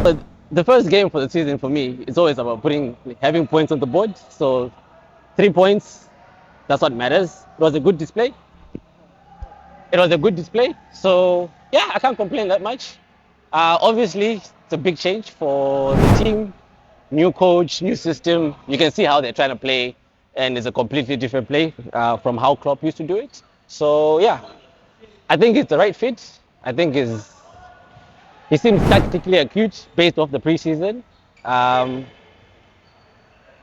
But the first game for the season for me is always about having points on the board. So 3 points, that's what matters. It was a good display. It was a good display. So yeah, I can't complain that much. Obviously, it's a big change for the team. New coach, new system. You can see how they're trying to play, and it's a completely different play from how Klopp used to do it. So yeah, I think it's the right fit. I think he seems tactically acute based off the preseason. Um,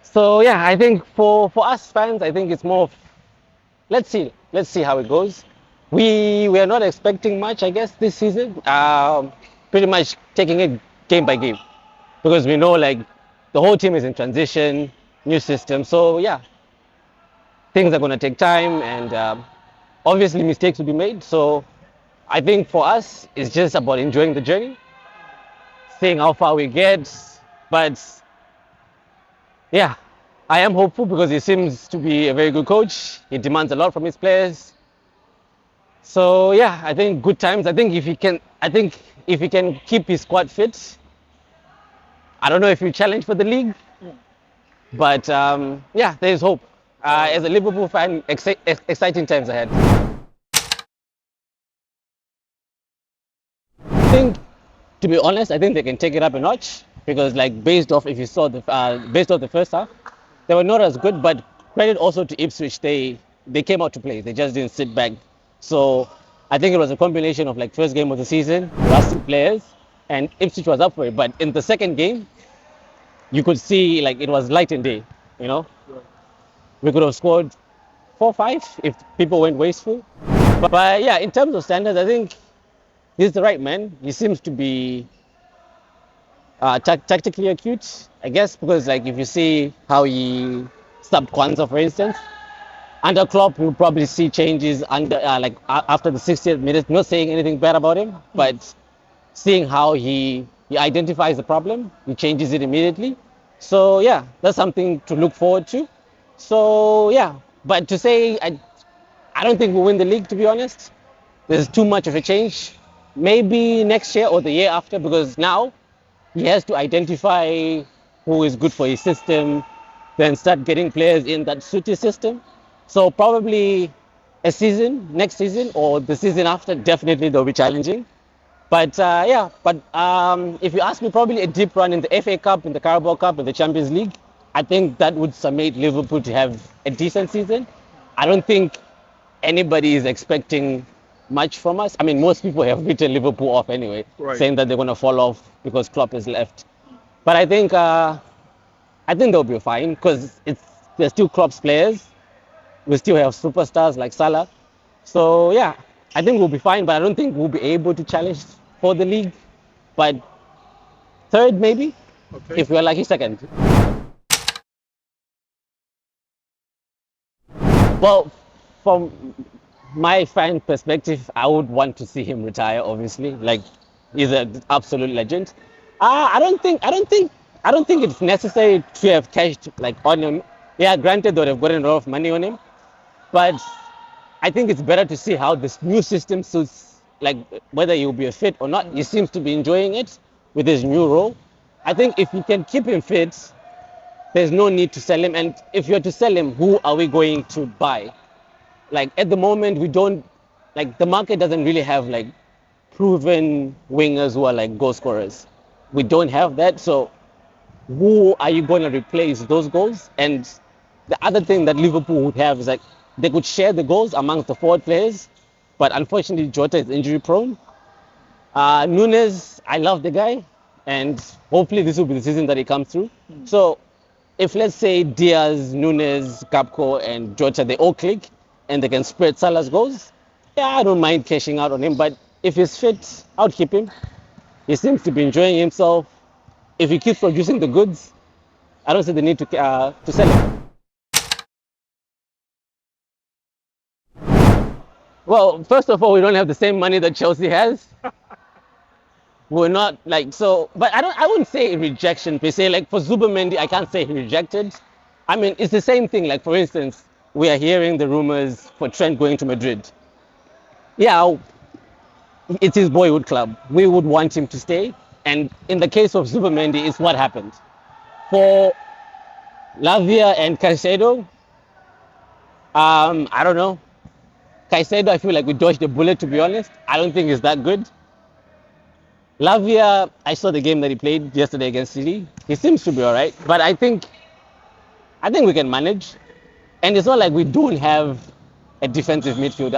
so yeah, I think for us fans, I think it's more of let's see how it goes. We are not expecting much, I guess, this season. Pretty much taking it game by game because we know like the whole team is in transition, new system. So yeah, things are going to take time, and obviously mistakes will be made. So I think for us, it's just about enjoying the journey, seeing how far we get. But yeah, I am hopeful because he seems to be a very good coach. He demands a lot from his players. So yeah, I think good times. I think if he can keep his squad fit, I don't know if he'll challenge for the league, but yeah, there is hope. As a Liverpool fan, exciting times ahead. I think, to be honest, I think they can take it up a notch because, like, based off the first half, they were not as good. But credit also to Ipswich, they came out to play. They just didn't sit back. So I think it was a combination of like first game of the season, rusty players, and Ipswich was up for it. But in the second game, you could see like it was light and day. You know, we could have scored 4-5 if people weren't wasteful. But yeah, in terms of standards, I think he's the right man. He seems to be tactically acute, I guess, because like if you see how he subbed Kwanzaa, for instance, under Klopp, we'll probably see changes after the 60th minute. Not saying anything bad about him, but seeing how he identifies the problem, he changes it immediately. So yeah, that's something to look forward to. So yeah, but to say I don't think we'll win the league, to be honest. There's too much of a change. Maybe next year or the year after, because now he has to identify who is good for his system, then start getting players in that suit his system. So probably next season or the season after, definitely they'll be challenging. But if you ask me, probably a deep run in the FA Cup, in the Carabao Cup, in the Champions League, I think that would summate Liverpool to have a decent season. I don't think anybody is expecting much from us. I mean, most people have written Liverpool off anyway, right, saying that they're going to fall off because Klopp has left. But I think they'll be fine because they're still Klopp's players. We still have superstars like Salah. So yeah, I think we'll be fine, but I don't think we'll be able to challenge for the league. But third, maybe, if we're lucky, second. Well, from my fan perspective, I would want to see him retire. Obviously, like he's an absolute legend. I don't think it's necessary to have cashed like on him. Yeah, granted, they would have gotten a lot of money on him, but I think it's better to see how this new system suits, like whether he'll be a fit or not. He seems to be enjoying it with his new role. I think if you can keep him fit, there's no need to sell him. And if you're to sell him, who are we going to buy? Like at the moment, we don't, like the market doesn't really have like proven wingers who are like goal scorers. We don't have that. So who are you going to replace those goals? And the other thing that Liverpool would have is like they could share the goals amongst the forward players. But unfortunately, Jota is injury prone. Nunes, I love the guy. And hopefully this will be the season that he comes through. So if let's say Diaz, Nunes, Gakpo, and Jota, they all click and they can spread Salah's goals, yeah, I don't mind cashing out on him. But if he's fit, I'll keep him. He seems to be enjoying himself. If he keeps producing the goods, I don't see the need to sell him. Well, first of all, we don't have the same money that Chelsea has. We're not like so, but I wouldn't say rejection per se. Like for Zubimendi, I can't say he rejected. I mean, it's the same thing. Like for instance, we are hearing the rumors for Trent going to Madrid. Yeah, it's his boyhood club. We would want him to stay. And in the case of Zubimendi, it's what happened. For Lavia and Caicedo, I don't know. Caicedo, I feel like we dodged a bullet, to be honest. I don't think he's that good. Lavia, I saw the game that he played yesterday against City. He seems to be all right, but I think we can manage. And it's not like we don't have a defensive midfielder.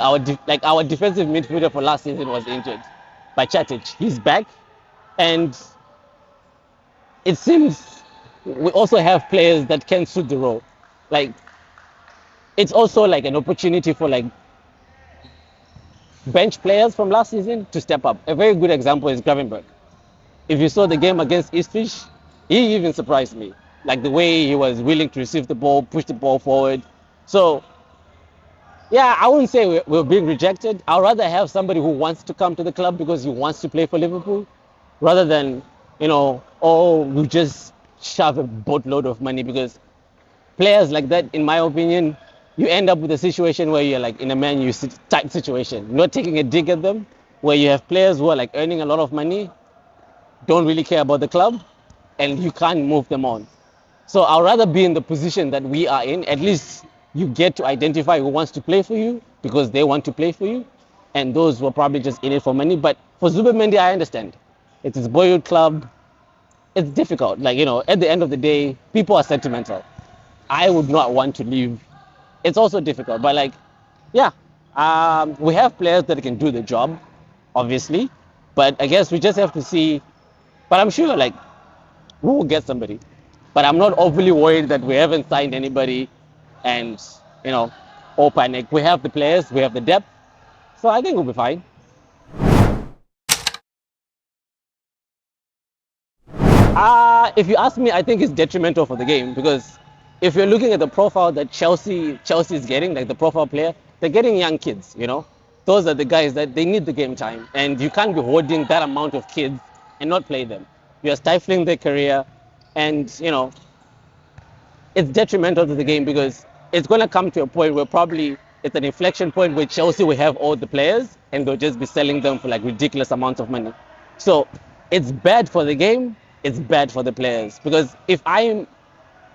Our defensive midfielder for last season was injured by Chatic. He's back, and it seems we also have players that can suit the role. Like it's also like an opportunity for like bench players from last season to step up. A very good example is Gravenberg. If you saw the game against Eastfish, he even surprised me. Like the way he was willing to receive the ball, push the ball forward. So yeah, I wouldn't say we're being rejected. I'd rather have somebody who wants to come to the club because he wants to play for Liverpool, rather than oh, we just shove a boatload of money. Because players like that, in my opinion, you end up with a situation where you're like in a Man U type situation, not taking a dig at them, where you have players who are like earning a lot of money, don't really care about the club, and you can't move them on. So I'd rather be in the position that we are in. At least you get to identify who wants to play for you because they want to play for you, and those were probably just in it for money. But for Zubimendi, I understand. It's his boyhood club. It's difficult. Like, at the end of the day, people are sentimental. I would not want to leave. It's also difficult. But like, yeah, we have players that can do the job, obviously. But I guess we just have to see. But I'm sure like we will get somebody. But I'm not overly worried that we haven't signed anybody and, all panic. We have the players, we have the depth. So I think we'll be fine. If you ask me, I think it's detrimental for the game because if you're looking at the profile that Chelsea is getting, like the profile player, they're getting young kids. Those are the guys that they need the game time. And you can't be holding that amount of kids and not play them. You're stifling their career and, it's detrimental to the game because it's going to come to a point where probably it's an inflection point where Chelsea will have all the players and they'll just be selling them for like ridiculous amounts of money. So it's bad for the game. It's bad for the players because if I'm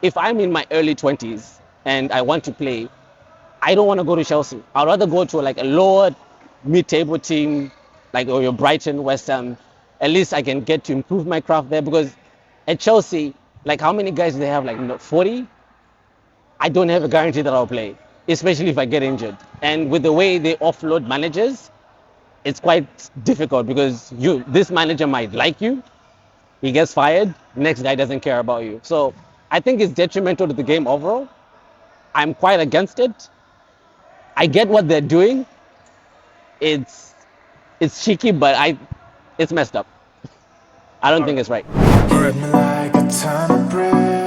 in my early 20s and I want to play, I don't want to go to Chelsea. I'd rather go to like a lower mid-table team, like or your Brighton, West Ham. At least I can get to improve my craft there because at Chelsea, like how many guys do they have? Like 40? I don't have a guarantee that I'll play, especially if I get injured. And with the way they offload managers, it's quite difficult because this manager might like you, he gets fired, next guy doesn't care about you. So I think it's detrimental to the game overall. I'm quite against it. I get what they're doing. It's cheeky, but it's messed up. I don't think it's right. Hit me like a ton of bricks.